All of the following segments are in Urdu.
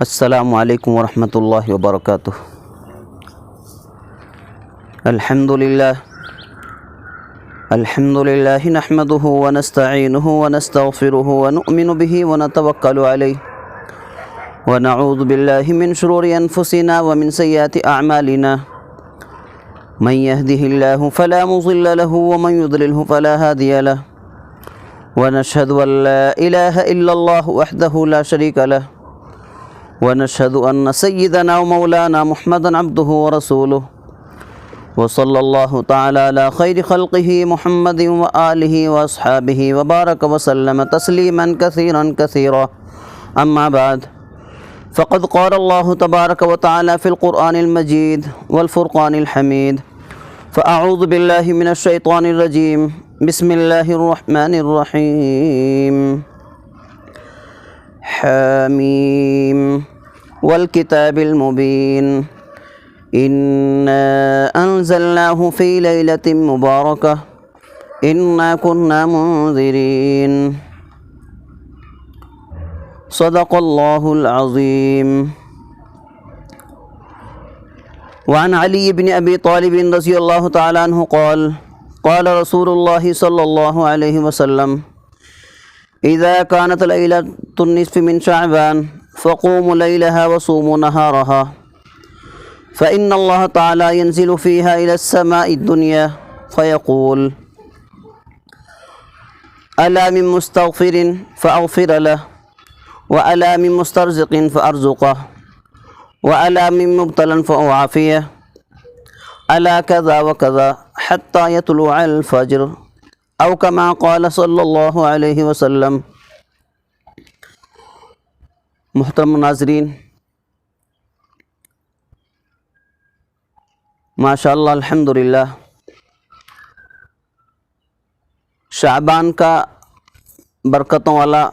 السلام علیکم ورحمۃ اللہ وبرکاتہ۔ الحمد للہ نحمده ونستعینه ونستغفره ونؤمن به ونتوکل علیہ ونعوذ باللہ من شرور انفسنا ومن سیئات اعمالنا من يهده الله فلا مضل له ومن يضلله فلا هادي له ونشهد ان لا اله الا الله وحده لا شريك له ونشهد أن سيدنا ومولانا محمدا عبده ورسوله وصلى الله تعالى على خير خلقه محمد وآله وأصحابه وبارك وسلم تسليما كثيرا كثيرا. أما بعد، فقد قال الله تبارك وتعالى في القرآن المجيد والفرقان الحميد: فأعوذ بالله من الشيطان الرجيم، بسم الله الرحمن الرحيم. حامیم والکتاب المبین انا انزلناه فی لیلۃ مبارکہ انا کنا منذرین. صدق اللہ العظیم. وعن علی بن ابی طالب رضی اللہ تعالی عنہ قال قال رسول اللہ صلی اللہ علیہ وسلم: اذا كانت ليلة النصف من شعبان فقوموا ليلها وصوموا نهارها فإن الله تعالى ينزل فيها إلى السماء الدنيا فيقول: ألا من مستغفر فأغفر له، وألا من مسترزق فأرزقه، وألا من مبتلى فأعافيه، ألا كذا وكذا حتى يطلع الفجر، او کما قال صلی اللہ علیہ وسلم. محترم ناظرین، ماشاءاللہ الحمدللہ شعبان کا برکتوں والا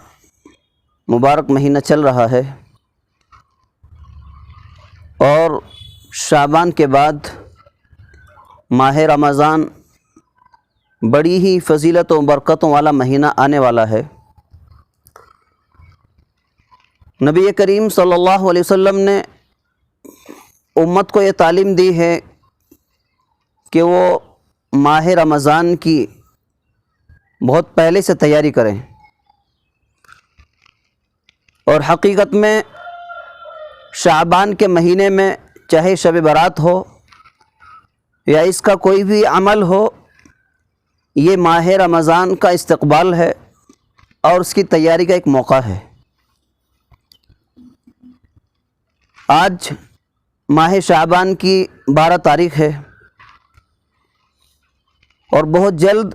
مبارک مہینہ چل رہا ہے، اور شعبان کے بعد ماہ رمضان بڑی ہی فضیلت و برکتوں والا مہینہ آنے والا ہے. نبی کریم صلی اللہ علیہ وسلم نے امت کو یہ تعلیم دی ہے کہ وہ ماہ رمضان کی بہت پہلے سے تیاری کریں، اور حقیقت میں شعبان کے مہینے میں چاہے شب برات ہو یا اس کا کوئی بھی عمل ہو، یہ ماہ رمضان کا استقبال ہے اور اس کی تیاری کا ایک موقع ہے. آج ماہ شعبان کی 12 تاریخ ہے، اور بہت جلد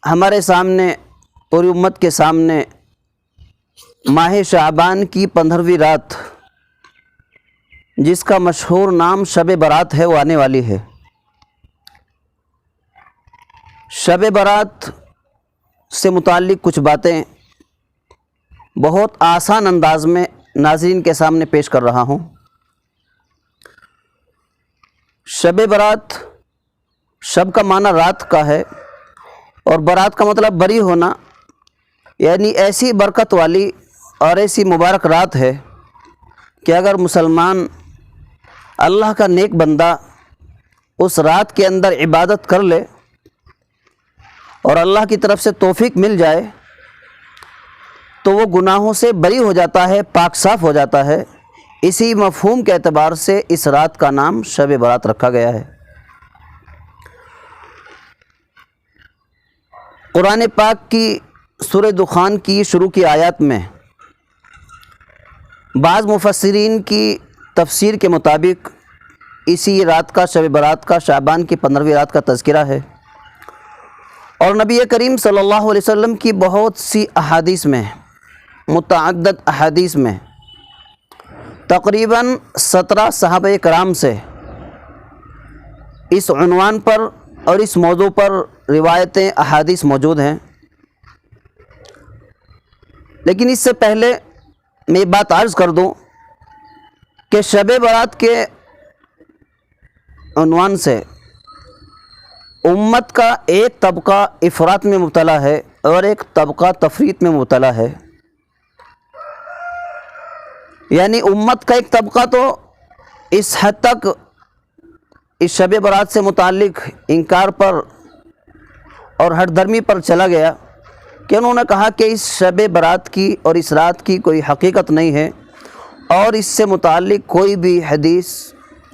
ہمارے سامنے، پوری امت کے سامنے، ماہ شعبان کی 15ویں رات، جس کا مشہور نام شب برات ہے، وہ آنے والی ہے. شب برات سے متعلق کچھ باتیں بہت آسان انداز میں ناظرین کے سامنے پیش کر رہا ہوں. شب برات، شب کا معنی رات کا ہے، اور برات کا مطلب بری ہونا، یعنی ایسی برکت والی اور ایسی مبارک رات ہے کہ اگر مسلمان، اللہ کا نیک بندہ، اس رات کے اندر عبادت کر لے اور اللہ کی طرف سے توفیق مل جائے تو وہ گناہوں سے بری ہو جاتا ہے، پاک صاف ہو جاتا ہے. اسی مفہوم کے اعتبار سے اس رات کا نام شب برات رکھا گیا ہے. قرآن پاک کی سورہ دخان کی شروع کی آیات میں بعض مفسرین کی تفسیر کے مطابق اسی رات کا، شب برات کا، شعبان کی 15ویں رات کا تذکرہ ہے. اور نبی کریم صلی اللہ علیہ وسلم کی بہت سی احادیث میں، متعدد احادیث میں، تقریباً 17 صحابہ کرام سے اس عنوان پر اور اس موضوع پر روایتیں، احادیث موجود ہیں. لیکن اس سے پہلے میں یہ بات عرض کر دوں کہ شب برات کے عنوان سے امت کا ایک طبقہ افراط میں مبتلا ہے اور ایک طبقہ تفریط میں مبتلا ہے. یعنی امت کا ایک طبقہ تو اس حد تک اس شب برات سے متعلق انکار پر اور ہٹ درمی پر چلا گیا کہ انہوں نے کہا کہ اس شب برات کی اور اس رات کی کوئی حقیقت نہیں ہے اور اس سے متعلق کوئی بھی حدیث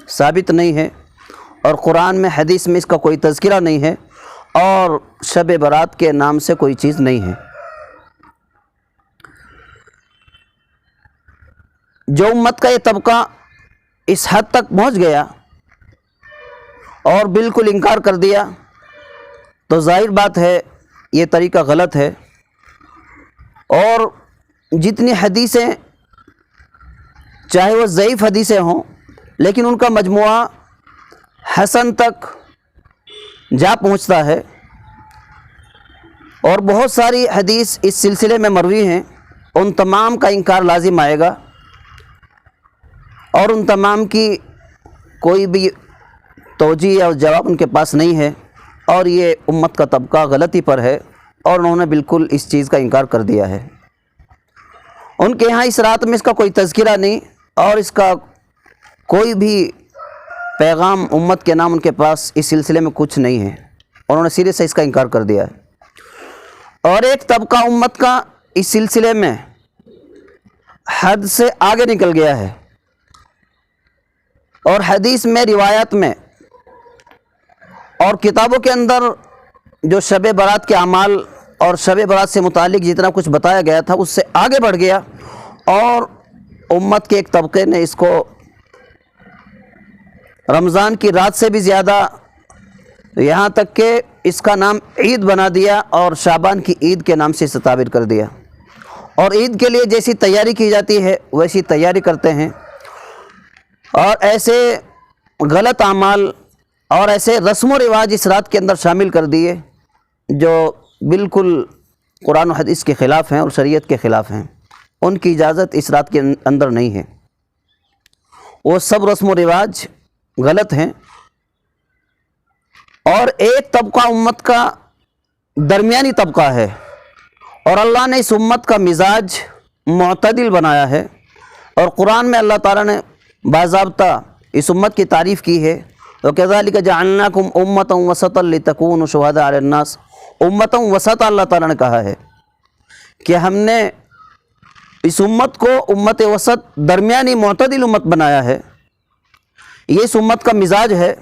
ثابت نہیں ہے اور قرآن میں حدیث میں اس کا کوئی تذکرہ نہیں ہے اور شب برات کے نام سے کوئی چیز نہیں ہے۔ جو امت کا یہ طبقہ اس حد تک پہنچ گیا اور بالکل انکار کر دیا تو ظاہر بات ہے یہ طریقہ غلط ہے، اور جتنی حدیثیں چاہے وہ ضعیف حدیثیں ہوں لیکن ان کا مجموعہ حسن تک جا پہنچتا ہے، اور بہت ساری حدیث اس سلسلے میں مروی ہیں، ان تمام کا انکار لازم آئے گا اور ان تمام کی کوئی بھی توجیہ اور جواب ان کے پاس نہیں ہے، اور یہ امت کا طبقہ غلطی پر ہے اور انہوں نے بالکل اس چیز کا انکار کر دیا ہے۔ ان کے ہاں اس رات میں اس کا کوئی تذکرہ نہیں اور اس کا کوئی بھی پیغام امت کے نام ان کے پاس اس سلسلے میں کچھ نہیں ہے، انہوں نے سرے سے اس کا انکار کر دیا ہے۔ اور ایک طبقہ امت کا اس سلسلے میں حد سے آگے نکل گیا ہے اور حدیث میں، روایات میں اور کتابوں کے اندر جو شب برات کے اعمال اور شب برات سے متعلق جتنا کچھ بتایا گیا تھا اس سے آگے بڑھ گیا، اور امت کے ایک طبقے نے اس کو رمضان کی رات سے بھی زیادہ، یہاں تک کہ اس کا نام عید بنا دیا اور شعبان کی عید کے نام سے اسے تعبیر کر دیا، اور عید کے لیے جیسی تیاری کی جاتی ہے ویسی تیاری کرتے ہیں، اور ایسے غلط اعمال اور ایسے رسم و رواج اس رات کے اندر شامل کر دیے جو بالکل قرآن و حدیث کے خلاف ہیں اور شریعت کے خلاف ہیں، ان کی اجازت اس رات کے اندر نہیں ہے، وہ سب رسم و رواج غلط ہیں۔ اور ایک طبقہ امت کا درمیانی طبقہ ہے، اور اللہ نے اس امت کا مزاج معتدل بنایا ہے، اور قرآن میں اللہ تعالیٰ نے باضابطہ اس امت کی تعریف کی ہے، وَكَذَلِكَ جَعَلْنَاكُمْ أُمَّةً وَسَطًا لِتَكُونُوا شُهَدَاءَ عَلَى النَّاسِ، امتًا وسطا اللہ تعالیٰ نے کہا ہے کہ ہم نے اس امت کو امت وسط، درمیانی معتدل امت بنایا ہے، یہ اس امت کا مزاج ہے،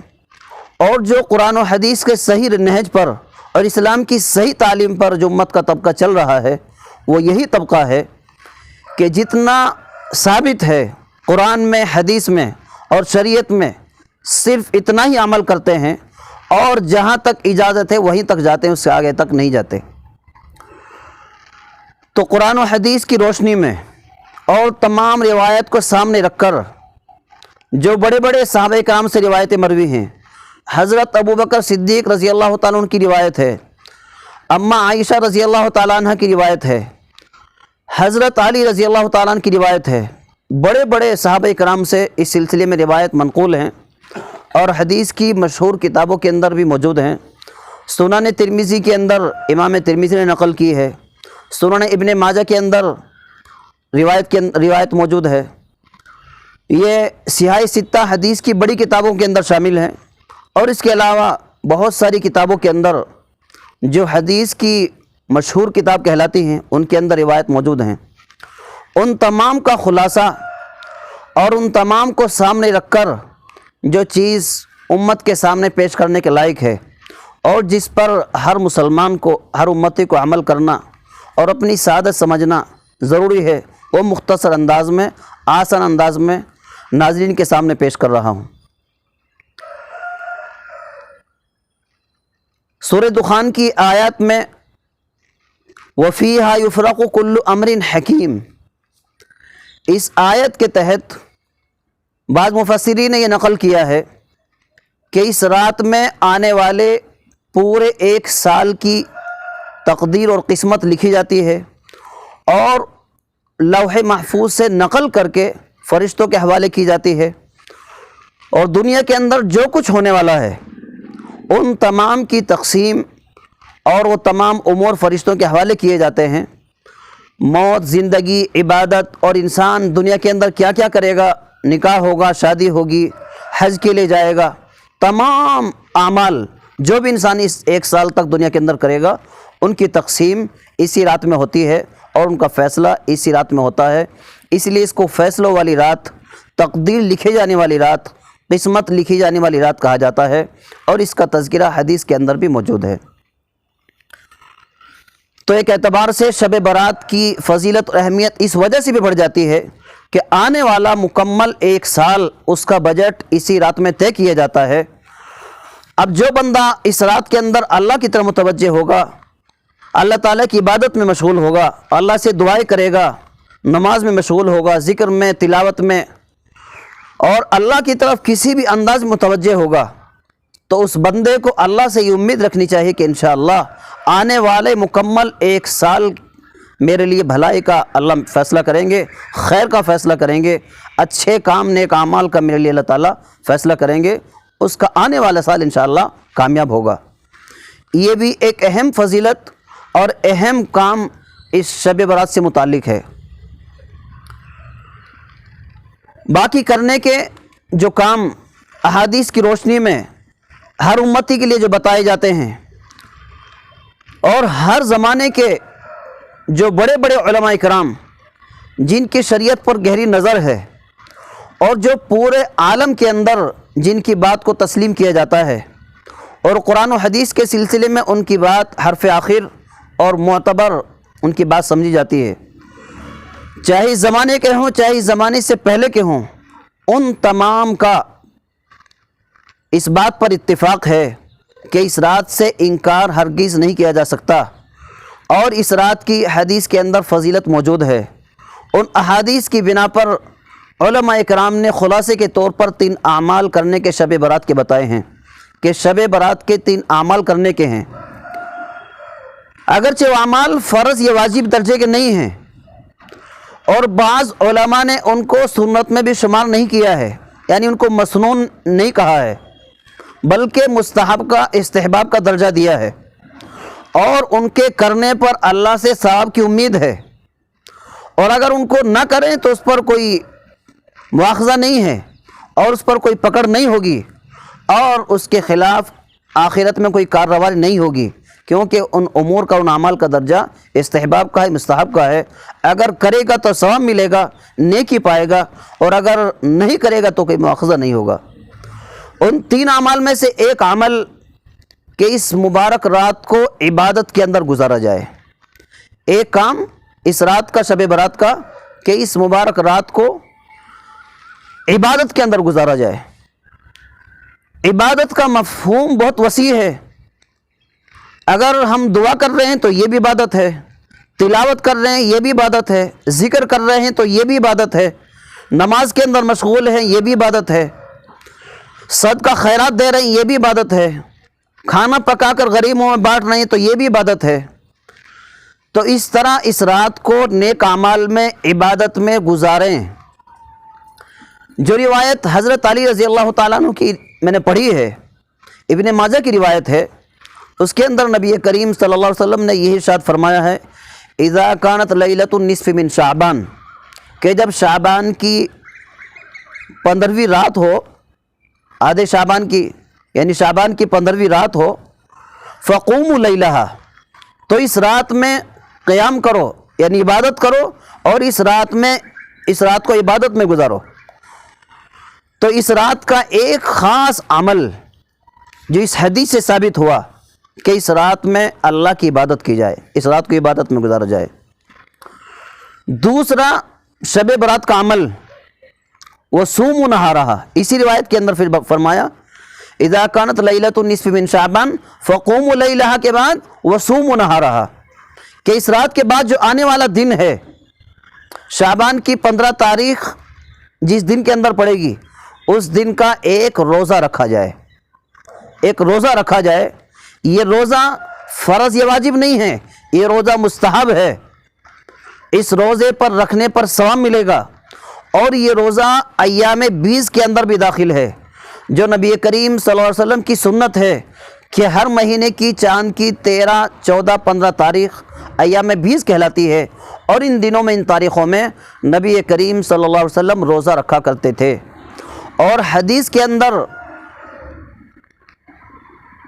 اور جو قرآن و حدیث کے صحیح نہج پر اور اسلام کی صحیح تعلیم پر جو امت کا طبقہ چل رہا ہے وہ یہی طبقہ ہے کہ جتنا ثابت ہے قرآن میں، حدیث میں اور شریعت میں صرف اتنا ہی عمل کرتے ہیں، اور جہاں تک اجازت ہے وہیں تک جاتے ہیں، اس سے آگے تک نہیں جاتے۔ تو قرآن و حدیث کی روشنی میں اور تمام روایت کو سامنے رکھ کر جو بڑے بڑے صحابہ کرام سے روایتیں مروی ہیں، حضرت ابوبکر صدیق رضی اللہ تعالیٰ عنہ کی روایت ہے، اماں عائشہ رضی اللہ تعالیٰ عنہ کی روایت ہے، حضرت علی رضی اللہ تعالیٰ عنہ کی روایت ہے، بڑے بڑے صحابہ کرام سے اس سلسلے میں روایت منقول ہیں اور حدیث کی مشہور کتابوں کے اندر بھی موجود ہیں۔ سنن ترمذی کے اندر امام ترمذی نے نقل کی ہے، سنن ابن ماجہ کے اندر روایت موجود ہے، یہ صحاح ستہ حدیث کی بڑی کتابوں کے اندر شامل ہیں، اور اس کے علاوہ بہت ساری کتابوں کے اندر جو حدیث کی مشہور کتاب کہلاتی ہیں ان کے اندر روایت موجود ہیں۔ ان تمام کا خلاصہ اور ان تمام کو سامنے رکھ کر جو چیز امت کے سامنے پیش کرنے کے لائق ہے اور جس پر ہر مسلمان کو، ہر امتی کو عمل کرنا اور اپنی سعادت سمجھنا ضروری ہے، وہ مختصر انداز میں، آسان انداز میں ناظرین کے سامنے پیش کر رہا ہوں۔ سورہ دخان کی آیات میں وَفِيهَا يُفْرَقُ كُلُّ أَمْرٍ حَكِيمٍ، اس آیت کے تحت بعض مفسرین نے یہ نقل کیا ہے کہ اس رات میں آنے والے پورے ایک سال کی تقدیر اور قسمت لکھی جاتی ہے، اور لوح محفوظ سے نقل کر کے فرشتوں کے حوالے کی جاتی ہے، اور دنیا کے اندر جو کچھ ہونے والا ہے ان تمام کی تقسیم اور وہ تمام امور فرشتوں کے حوالے کیے جاتے ہیں، موت، زندگی، عبادت اور انسان دنیا کے اندر کیا کیا کرے گا، نکاح ہوگا، شادی ہوگی، حج کے لیے جائے گا، تمام اعمال جو بھی انسان اس 1 سال تک دنیا کے اندر کرے گا ان کی تقسیم اسی رات میں ہوتی ہے اور ان کا فیصلہ اسی رات میں ہوتا ہے۔ اس لیے اس کو فیصلوں والی رات، تقدیر لکھے جانے والی رات، قسمت لکھی جانے والی رات کہا جاتا ہے، اور اس کا تذکرہ حدیث کے اندر بھی موجود ہے۔ تو ایک اعتبار سے شب برات کی فضیلت اور اہمیت اس وجہ سے بھی بڑھ جاتی ہے کہ آنے والا مکمل 1 سال اس کا بجٹ اسی رات میں طے کیا جاتا ہے۔ اب جو بندہ اس رات کے اندر اللہ کی طرف متوجہ ہوگا، اللہ تعالیٰ کی عبادت میں مشغول ہوگا، اللہ سے دعائیں کرے گا، نماز میں مشغول ہوگا، ذکر میں، تلاوت میں، اور اللہ کی طرف کسی بھی انداز میں متوجہ ہوگا، تو اس بندے کو اللہ سے یہ امید رکھنی چاہیے کہ انشاءاللہ آنے والے مکمل 1 سال میرے لیے بھلائی کا اللہ فیصلہ کریں گے، خیر کا فیصلہ کریں گے، اچھے کام، نیک اعمال کا میرے لیے اللہ تعالیٰ فیصلہ کریں گے، اس کا آنے والا سال انشاءاللہ کامیاب ہوگا۔ یہ بھی ایک اہم فضیلت اور اہم کام اس شب برات سے متعلق ہے۔ باقی کرنے کے جو کام احادیث کی روشنی میں ہر امتی کے لیے جو بتائے جاتے ہیں، اور ہر زمانے کے جو بڑے بڑے علماء کرام جن کی شریعت پر گہری نظر ہے اور جو پورے عالم کے اندر جن کی بات کو تسلیم کیا جاتا ہے، اور قرآن و حدیث کے سلسلے میں ان کی بات حرف آخر اور معتبر ان کی بات سمجھی جاتی ہے، چاہے اس زمانے کے ہوں چاہے اس زمانے سے پہلے کے ہوں، ان تمام کا اس بات پر اتفاق ہے کہ اس رات سے انکار ہرگز نہیں کیا جا سکتا، اور اس رات کی حدیث کے اندر فضیلت موجود ہے۔ ان احادیث کی بنا پر علماء کرام نے خلاصے کے طور پر 3 اعمال کرنے کے شب برات کے بتائے ہیں کہ شب برات کے 3 اعمال کرنے کے ہیں۔ اگرچہ وہ اعمال فرض یا واجب درجے کے نہیں ہیں، اور بعض علماء نے ان کو سنت میں بھی شمار نہیں کیا ہے، یعنی ان کو مسنون نہیں کہا ہے، بلکہ مستحب کا، استحباب کا درجہ دیا ہے، اور ان کے کرنے پر اللہ سے ثواب کی امید ہے، اور اگر ان کو نہ کریں تو اس پر کوئی مواخذہ نہیں ہے اور اس پر کوئی پکڑ نہیں ہوگی، اور اس کے خلاف آخرت میں کوئی کارروائی نہیں ہوگی، کیونکہ ان امور کا، ان اعمال کا درجہ استحباب کا ہے، مستحب کا ہے۔ اگر کرے گا تو ثواب ملے گا، نیکی پائے گا، اور اگر نہیں کرے گا تو کوئی مواخذہ نہیں ہوگا۔ ان 3 اعمال میں سے ایک عمل کہ اس مبارک رات کو عبادت کے اندر گزارا جائے، ایک کام اس رات کا، شب برات کا، کہ اس مبارک رات کو عبادت کے اندر گزارا جائے۔ عبادت کا مفہوم بہت وسیع ہے، اگر ہم دعا کر رہے ہیں تو یہ بھی عبادت ہے، تلاوت کر رہے ہیں یہ بھی عبادت ہے، ذکر کر رہے ہیں تو یہ بھی عبادت ہے، نماز کے اندر مشغول ہیں یہ بھی عبادت ہے، صدقہ خیرات دے رہے ہیں یہ بھی عبادت ہے، کھانا پکا کر غریبوں میں بانٹ رہے ہیں تو یہ بھی عبادت ہے۔ تو اس طرح اس رات کو نیک اعمال میں، عبادت میں گزاریں۔ جو روایت حضرت علی رضی اللہ تعالیٰ عنہ کی میں نے پڑھی ہے، ابن ماجہ کی روایت ہے، اس کے اندر نبی کریم صلی اللہ علیہ وسلم نے یہ ارشاد فرمایا ہے، اذا کانت لیلۃ النصف من شعبان، کہ جب شعبان کی 15ویں رات ہو، آدھے شعبان کی، یعنی شعبان کی 15ویں رات ہو، فقوموا لیلہا، تو اس رات میں قیام کرو، یعنی عبادت کرو، اور اس رات کو عبادت میں گزارو۔ تو اس رات کا ایک خاص عمل جو اس حدیث سے ثابت ہوا کہ اس رات میں اللہ کی عبادت کی جائے، اس رات کو عبادت میں گزارا جائے۔ دوسرا شب برات کا عمل وصوموا نہارہا، اسی روایت کے اندر پھر فرمایا اذا کانت لیلۃ النصف من شعبان فقوموا لیلہا کے بعد وصوموا نہارہا، کہ اس رات کے بعد جو آنے والا دن ہے، شعبان کی 15 تاریخ جس دن کے اندر پڑے گی، اس دن کا ایک روزہ رکھا جائے، ایک روزہ رکھا جائے۔ یہ روزہ فرض یا واجب نہیں ہے، یہ روزہ مستحب ہے، اس روزے پر رکھنے پر ثواب ملے گا، اور یہ روزہ ایام 20 کے اندر بھی داخل ہے، جو نبی کریم صلی اللہ علیہ وسلم کی سنت ہے کہ ہر مہینے کی چاند کی 13، 14، 15 تاریخ ایام 20 کہلاتی ہے، اور ان دنوں میں ان تاریخوں میں نبی کریم صلی اللہ علیہ وسلم روزہ رکھا کرتے تھے۔ اور حدیث کے اندر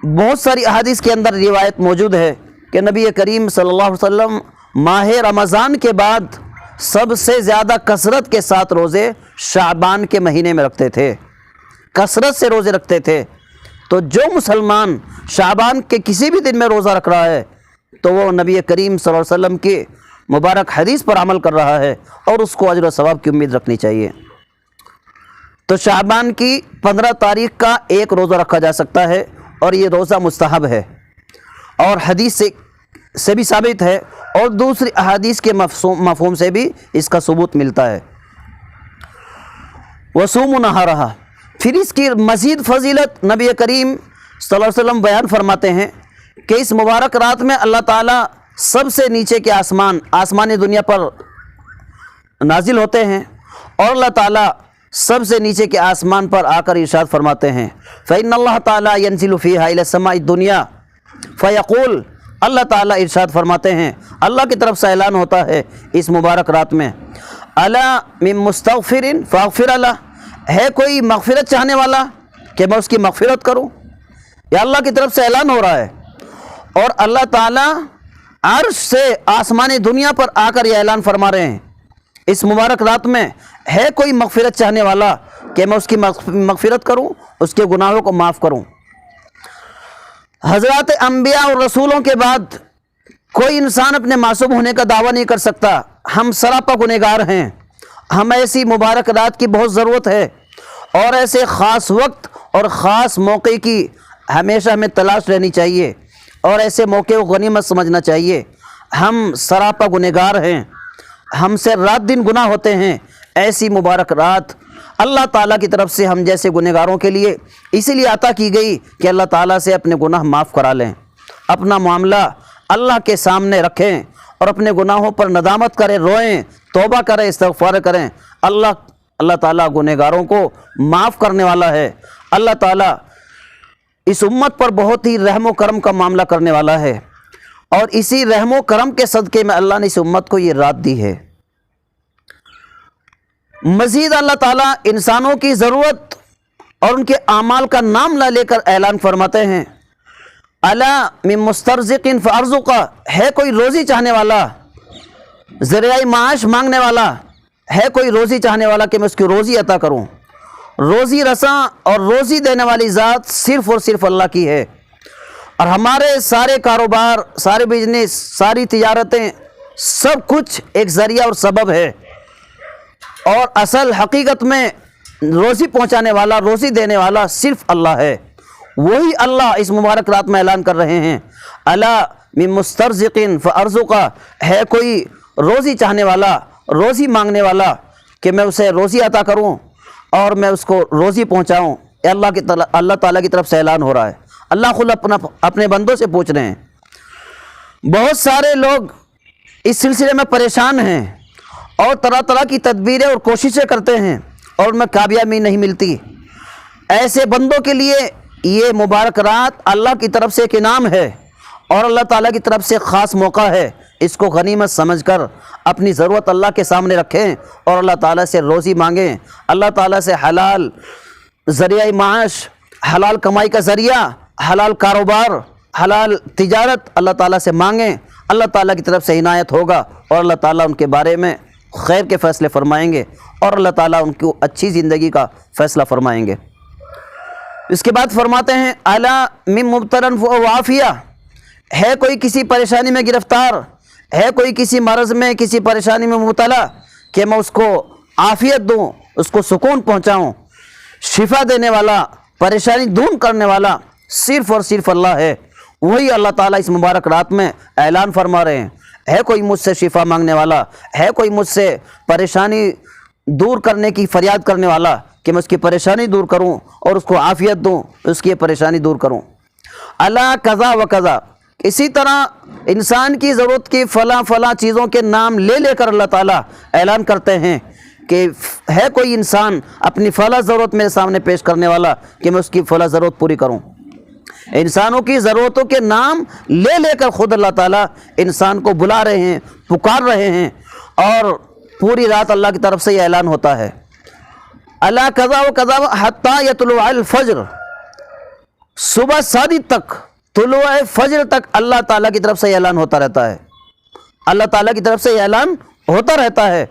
بہت ساری احادیث کے اندر روایت موجود ہے کہ نبی کریم صلی اللہ علیہ وسلم ماہ رمضان کے بعد سب سے زیادہ کثرت کے ساتھ روزے شعبان کے مہینے میں رکھتے تھے، کثرت سے روزے رکھتے تھے۔ تو جو مسلمان شعبان کے کسی بھی دن میں روزہ رکھ رہا ہے تو وہ نبی کریم صلی اللہ علیہ وسلم کی مبارک حدیث پر عمل کر رہا ہے، اور اس کو اجر و ثواب کی امید رکھنی چاہیے۔ تو شعبان کی 15 تاریخ کا ایک روزہ رکھا جا سکتا ہے، اور یہ روزہ مستحب ہے، اور حدیث سے بھی ثابت ہے، اور دوسری احادیث کے مفہوم سے بھی اس کا ثبوت ملتا ہے۔ وصوم نہارہا، پھر اس کی مزید فضیلت نبی کریم صلی اللہ علیہ وسلم بیان فرماتے ہیں کہ اس مبارک رات میں اللہ تعالیٰ سب سے نیچے کے آسمانی دنیا پر نازل ہوتے ہیں، اور اللہ تعالیٰ سب سے نیچے کے آسمان پر آ کر ارشاد فرماتے ہیں فَإِنَّ اللَّهَ تَعَالَى يَنزِلُ فِيهَا إِلَى السَّمَاءِ الدُّنْيَا فَيَقُولُ، اللہ تعالیٰ ارشاد فرماتے ہیں، اللہ کی طرف سے اعلان ہوتا ہے اس مبارک رات میں، أَلَا مِن مُسْتَغْفِرٍ فَأَغْفِرَ لَهُ، ہے کوئی مغفرت چاہنے والا کہ میں اس کی مغفرت کروں؟ یا اللہ کی طرف سے اعلان ہو رہا ہے، اور اللہ تعالیٰ عرش سے آسمانی دنیا پر آ کر یہ اعلان فرما رہے ہیں اس مبارک رات میں، ہے کوئی مغفرت چاہنے والا کہ میں اس کی مغفرت کروں، اس کے گناہوں کو معاف کروں۔ حضرات انبیاء اور رسولوں کے بعد کوئی انسان اپنے معصوم ہونے کا دعویٰ نہیں کر سکتا، ہم سراپا گنہگار ہیں، ہمیں ایسی مبارک رات کی بہت ضرورت ہے، اور ایسے خاص وقت اور خاص موقع کی ہمیشہ ہمیں تلاش رہنی چاہیے، اور ایسے موقع کو غنیمت سمجھنا چاہیے۔ ہم سراپا گنہگار ہیں، ہم سے رات دن گناہ ہوتے ہیں، ایسی مبارک رات اللہ تعالیٰ کی طرف سے ہم جیسے گنہگاروں کے لیے اسی لیے عطا کی گئی کہ اللہ تعالیٰ سے اپنے گناہ معاف کرا لیں، اپنا معاملہ اللہ کے سامنے رکھیں، اور اپنے گناہوں پر ندامت کریں، روئیں، توبہ کریں، استغفار کریں۔ اللہ تعالیٰ گنہگاروں کو معاف کرنے والا ہے، اللہ تعالیٰ اس امت پر بہت ہی رحم و کرم کا معاملہ کرنے والا ہے، اور اسی رحم و کرم کے صدقے میں اللہ نے اس امت کو یہ رات دی ہے۔ مزید اللہ تعالیٰ انسانوں کی ضرورت اور ان کے اعمال کا نام لے کر اعلان فرماتے ہیں الا من مسترزق فارزق، ہے کوئی روزی چاہنے والا، ذریعہ معاش مانگنے والا، ہے کوئی روزی چاہنے والا کہ میں اس کی روزی عطا کروں۔ روزی رساں اور روزی دینے والی ذات صرف اور صرف اللہ کی ہے، اور ہمارے سارے کاروبار، سارے بزنس، ساری تجارتیں، سب کچھ ایک ذریعہ اور سبب ہے، اور اصل حقیقت میں روزی پہنچانے والا، روزی دینے والا صرف اللہ ہے۔ وہی اللہ اس مبارک رات میں اعلان کر رہے ہیں الا من مسترزق فارزق، ہے کوئی روزی چاہنے والا، روزی مانگنے والا کہ میں اسے روزی عطا کروں اور میں اس کو روزی پہنچاؤں۔ اللہ تعالیٰ کی طرف سے اعلان ہو رہا ہے، اللہ خود اپنے بندوں سے پوچھ رہے ہیں۔ بہت سارے لوگ اس سلسلے میں پریشان ہیں، اور طرح طرح کی تدبیریں اور کوششیں کرتے ہیں، اور ان میں کامیابی نہیں ملتی۔ ایسے بندوں کے لیے یہ مبارک رات اللہ کی طرف سے ایک انعام ہے، اور اللہ تعالیٰ کی طرف سے خاص موقع ہے، اس کو غنیمت سمجھ کر اپنی ضرورت اللہ کے سامنے رکھیں، اور اللہ تعالیٰ سے روزی مانگیں، اللہ تعالیٰ سے حلال ذریعہ معاش، حلال کمائی کا ذریعہ، حلال کاروبار، حلال تجارت اللہ تعالیٰ سے مانگیں۔ اللہ تعالیٰ کی طرف سے عنایت ہوگا، اور اللہ تعالیٰ ان کے بارے میں خیر کے فیصلے فرمائیں گے، اور اللہ تعالیٰ ان کو اچھی زندگی کا فیصلہ فرمائیں گے۔ اس کے بعد فرماتے ہیں الا من مبتلا وعافیہ، ہے کوئی کسی پریشانی میں گرفتار، ہے کوئی کسی مرض میں، کسی پریشانی میں مبتلا کہ میں اس کو عافیت دوں، اس کو سکون پہنچاؤں۔ شفا دینے والا، پریشانی دور کرنے والا صرف اور صرف اللہ ہے۔ وہی اللہ تعالیٰ اس مبارک رات میں اعلان فرما رہے ہیں، ہے کوئی مجھ سے شفا مانگنے والا، ہے کوئی مجھ سے پریشانی دور کرنے کی فریاد کرنے والا کہ میں اس کی پریشانی دور کروں اور اس کو عافیت دوں، اس کی پریشانی دور کروں۔ الا کذا و کذا، اسی طرح انسان کی ضرورت کی فلاں فلاں چیزوں کے نام لے کر اللہ تعالیٰ اعلان کرتے ہیں کہ ہے کوئی انسان اپنی فلاں ضرورت میرے سامنے پیش کرنے والا کہ میں اس کی فلاں ضرورت پوری کروں۔ انسانوں کی ضرورتوں کے نام لے لے کر خود اللہ تعالیٰ انسان کو بلا رہے ہیں، پکار رہے ہیں، اور پوری رات اللہ کی طرف سے یہ اعلان ہوتا ہے اللہ قضا و قضا حتیٰ یطلع الفجر، صبح صادق تک، طلوع فجر تک اللہ تعالیٰ کی طرف سے یہ اعلان ہوتا رہتا ہے، اللہ تعالیٰ کی طرف سے یہ اعلان ہوتا رہتا ہے،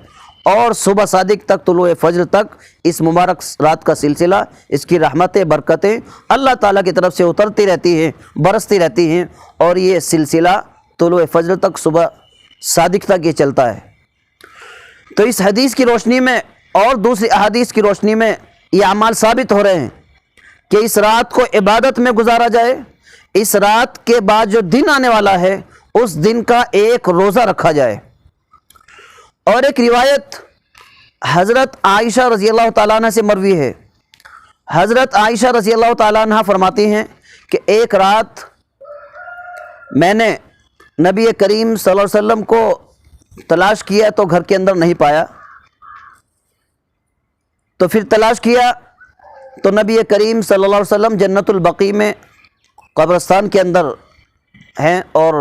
اور صبح صادق تک، طلوع فجر تک اس مبارک رات کا سلسلہ، اس کی رحمتیں، برکتیں اللہ تعالیٰ کی طرف سے اترتی رہتی ہیں، برستی رہتی ہیں، اور یہ سلسلہ طلوع فجر تک، صبح صادق تک یہ چلتا ہے۔ تو اس حدیث کی روشنی میں اور دوسری احادیث کی روشنی میں یہ اعمال ثابت ہو رہے ہیں کہ اس رات کو عبادت میں گزارا جائے، اس رات کے بعد جو دن آنے والا ہے اس دن کا ایک روزہ رکھا جائے۔ اور ایک روایت حضرت عائشہ رضی اللہ تعالیٰ عنہ سے مروی ہے، حضرت عائشہ رضی اللہ تعالیٰ عنہ فرماتی ہیں کہ ایک رات میں نے نبی کریم صلی اللہ علیہ وسلم کو تلاش کیا تو گھر کے اندر نہیں پایا، تو پھر تلاش کیا تو نبی کریم صلی اللہ علیہ وسلم جنت البقیع میں قبرستان کے اندر ہیں، اور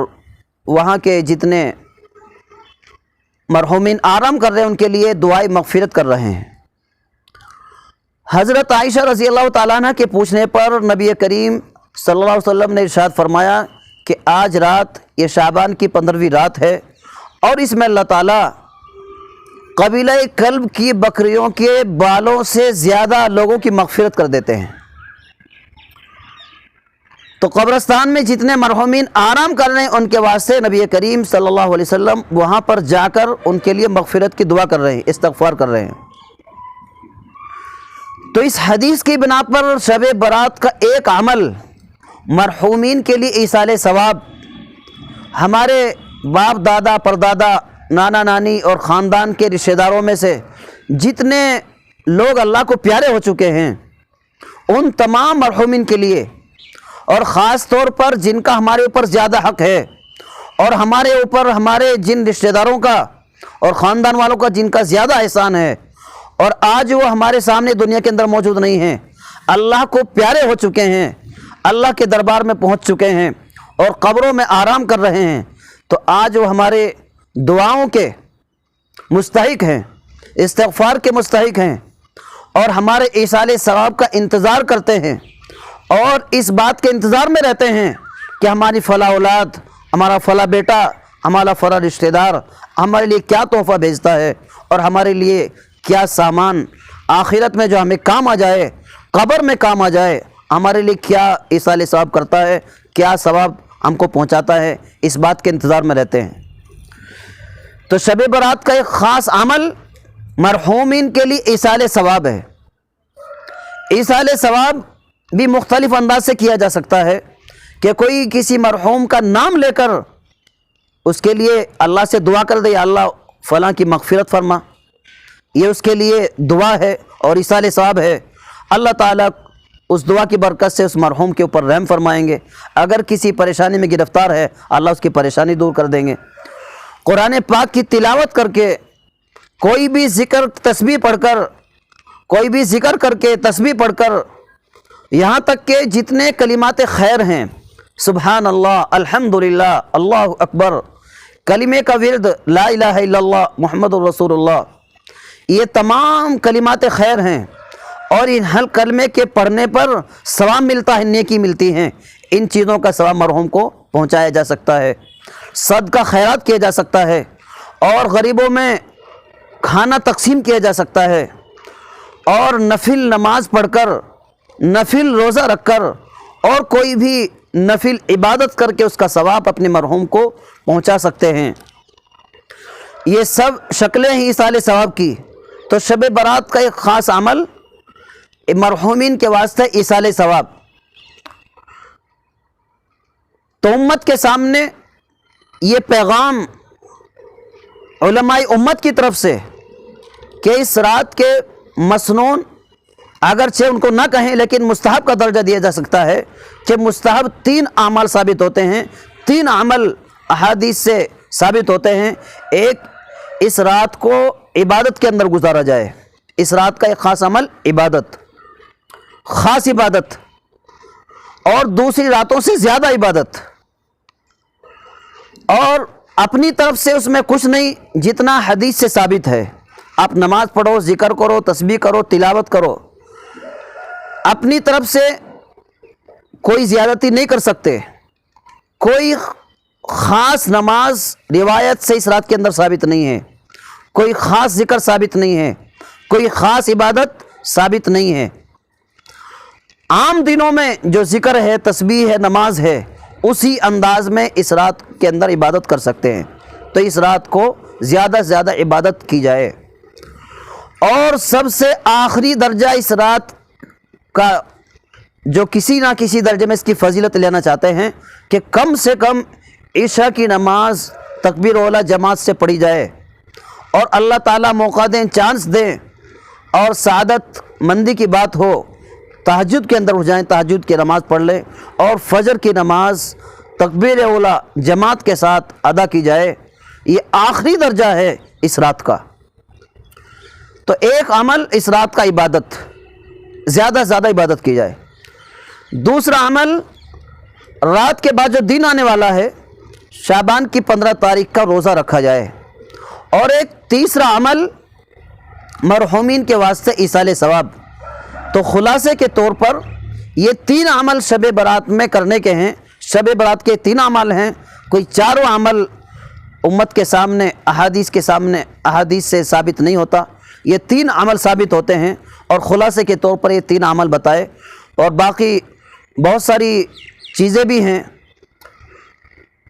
وہاں کے جتنے مرحومین آرام کر رہے ہیں ان کے لیے دعائے مغفرت کر رہے ہیں۔ حضرت عائشہ رضی اللہ تعالیٰ عنہ کے پوچھنے پر نبی کریم صلی اللہ علیہ وسلم نے ارشاد فرمایا کہ آج رات یہ شعبان کی 15ویں رات ہے، اور اس میں اللہ تعالیٰ قبیلہ کلب کی بکریوں کے بالوں سے زیادہ لوگوں کی مغفرت کر دیتے ہیں۔ تو قبرستان میں جتنے مرحومین آرام کر رہے ہیں ان کے واسطے نبی کریم صلی اللہ علیہ وسلم وہاں پر جا کر ان کے لیے مغفرت کی دعا کر رہے ہیں، استغفار کر رہے ہیں۔ تو اس حدیث کی بنا پر شب برات کا ایک عمل مرحومین کے لیے ایصال ثواب، ہمارے باپ دادا پردادا نانا نانی اور خاندان کے رشتہ داروں میں سے جتنے لوگ اللہ کو پیارے ہو چکے ہیں ان تمام مرحومین کے لیے، اور خاص طور پر جن کا ہمارے اوپر زیادہ حق ہے، اور ہمارے اوپر ہمارے جن رشتہ داروں کا اور خاندان والوں کا جن کا زیادہ احسان ہے، اور آج وہ ہمارے سامنے دنیا کے اندر موجود نہیں ہیں، اللہ کو پیارے ہو چکے ہیں، اللہ کے دربار میں پہنچ چکے ہیں اور قبروں میں آرام کر رہے ہیں، تو آج وہ ہمارے دعاؤں کے مستحق ہیں، استغفار کے مستحق ہیں، اور ہمارے ایصال ثواب کا انتظار کرتے ہیں، اور اس بات کے انتظار میں رہتے ہیں کہ ہماری فلاں اولاد، ہمارا فلاں بیٹا، ہمارا فلاں رشتہ دار ہمارے لیے کیا تحفہ بھیجتا ہے، اور ہمارے لیے کیا سامان آخرت میں جو ہمیں کام آ جائے، قبر میں کام آ جائے، ہمارے لیے کیا ایصال ثواب کرتا ہے، کیا ثواب ہم کو پہنچاتا ہے، اس بات کے انتظار میں رہتے ہیں۔ تو شب برات کا ایک خاص عمل مرحومین کے لیے ایصال ثواب ہے۔ ایصال ثواب بھی مختلف انداز سے کیا جا سکتا ہے کہ کوئی کسی مرحوم کا نام لے کر اس کے لیے اللہ سے دعا کر دے، یا اللہ فلاں کی مغفرت فرما، یہ اس کے لیے دعا ہے اور ایصال ثواب ہے۔ اللہ تعالیٰ اس دعا کی برکت سے اس مرحوم کے اوپر رحم فرمائیں گے، اگر کسی پریشانی میں گرفتار ہے اللہ اس کی پریشانی دور کر دیں گے۔ قرآن پاک کی تلاوت کر کے، کوئی بھی ذکر تسبیح پڑھ کر، کوئی بھی ذکر کر کے تسبیح پڑھ کر، یہاں تک کہ جتنے کلمات خیر ہیں، سبحان اللہ، الحمدللہ، اللہ اکبر، کلمے کا ورد لا الہ الا اللہ محمد الرسول اللہ، یہ تمام کلمات خیر ہیں، اور ان ہر کلمے کے پڑھنے پر ثواب ملتا ہے، نیکی ملتی ہیں۔ ان چیزوں کا ثواب مرحوم کو پہنچایا جا سکتا ہے، صدقہ خیرات کیا جا سکتا ہے، اور غریبوں میں کھانا تقسیم کیا جا سکتا ہے، اور نفل نماز پڑھ کر، نفل روزہ رکھ کر، اور کوئی بھی نفل عبادت کر کے اس کا ثواب اپنے مرحوم کو پہنچا سکتے ہیں۔ یہ سب شکلیں ہیں ایصال ثواب کی۔ تو شب برات کا ایک خاص عمل مرحومین کے واسطے ایصال ثواب۔ تو امت کے سامنے یہ پیغام علماء امت کی طرف سے کہ اس رات کے مسنون، اگرچہ ان کو نہ کہیں لیکن مستحب کا درجہ دیا جا سکتا ہے، کہ مستحب 3 اعمال ثابت ہوتے ہیں، 3 عمل احادیث سے ثابت ہوتے ہیں۔ ایک، اس رات کو عبادت کے اندر گزارا جائے، اس رات کا ایک خاص عمل عبادت، خاص عبادت، اور دوسری راتوں سے زیادہ عبادت، اور اپنی طرف سے اس میں کچھ نہیں جتنا حدیث سے ثابت ہے۔ آپ نماز پڑھو، ذکر کرو، تسبیح کرو، تلاوت کرو، اپنی طرف سے کوئی زیادتی نہیں کر سکتے۔ کوئی خاص نماز روایت سے اس رات کے اندر ثابت نہیں ہے، کوئی خاص ذکر ثابت نہیں ہے، کوئی خاص عبادت ثابت نہیں ہے۔ عام دنوں میں جو ذکر ہے، تسبیح ہے، نماز ہے، اسی انداز میں اس رات کے اندر عبادت کر سکتے ہیں۔ تو اس رات کو زیادہ سے زیادہ عبادت کی جائے۔ اور سب سے آخری درجہ اس رات کا جو کسی نہ کسی درجے میں اس کی فضیلت لینا چاہتے ہیں کہ کم سے کم عشاء کی نماز تکبیر اولیٰ جماعت سے پڑھی جائے، اور اللہ تعالیٰ موقع دیں، چانس دیں، اور سعادت مندی کی بات ہو، تہجد کے اندر اٹھ جائیں، تہجد کی نماز پڑھ لیں، اور فجر کی نماز تکبیر اولیٰ جماعت کے ساتھ ادا کی جائے۔ یہ آخری درجہ ہے اس رات کا۔ تو ایک عمل اس رات کا عبادت، زیادہ سے زیادہ عبادت کی جائے۔ دوسرا عمل، رات کے بعد جو دن آنے والا ہے، شعبان کی 15 تاریخ کا روزہ رکھا جائے۔ اور ایک تیسرا عمل، مرحومین کے واسطے ایصال ثواب۔ تو خلاصے کے طور پر یہ 3 عمل شب برات میں کرنے کے ہیں۔ شب برات کے 3 عمل ہیں، کوئی چاروں عمل امت کے سامنے، احادیث کے سامنے، احادیث سے ثابت نہیں ہوتا، یہ 3 عمل ثابت ہوتے ہیں، اور خلاصے کے طور پر یہ 3 عمل بتائے۔ اور باقی بہت ساری چیزیں بھی ہیں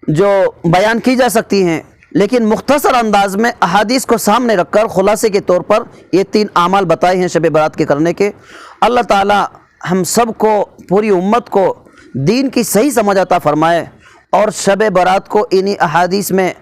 جو بیان کی جا سکتی ہیں، لیکن مختصر انداز میں احادیث کو سامنے رکھ کر خلاصے کے طور پر یہ 3 اعمال بتائے ہیں شب برات کے کرنے کے۔ اللہ تعالی ہم سب کو، پوری امت کو دین کی صحیح سمجھ عطا فرمائے، اور شب برات کو انہی احادیث میں،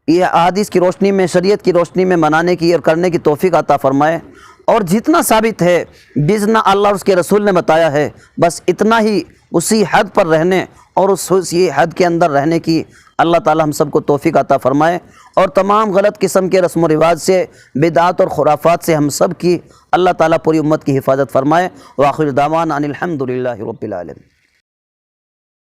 یہ احادیث کی روشنی میں، شریعت کی روشنی میں منانے کی اور کرنے کی توفیق عطا فرمائے۔ اور جتنا ثابت ہے، جتنا اللہ اور اس کے رسول نے بتایا ہے، بس اتنا ہی اسی حد پر رہنے اور اسی حد کے اندر رہنے کی اللہ تعالی ہم سب کو توفیق عطا فرمائے، اور تمام غلط قسم کے رسم و رواج سے، بدعات اور خرافات سے ہم سب کی اللہ تعالی پوری امت کی حفاظت فرمائے۔ وآخر دعوانا ان الحمد للہ رب العالمین۔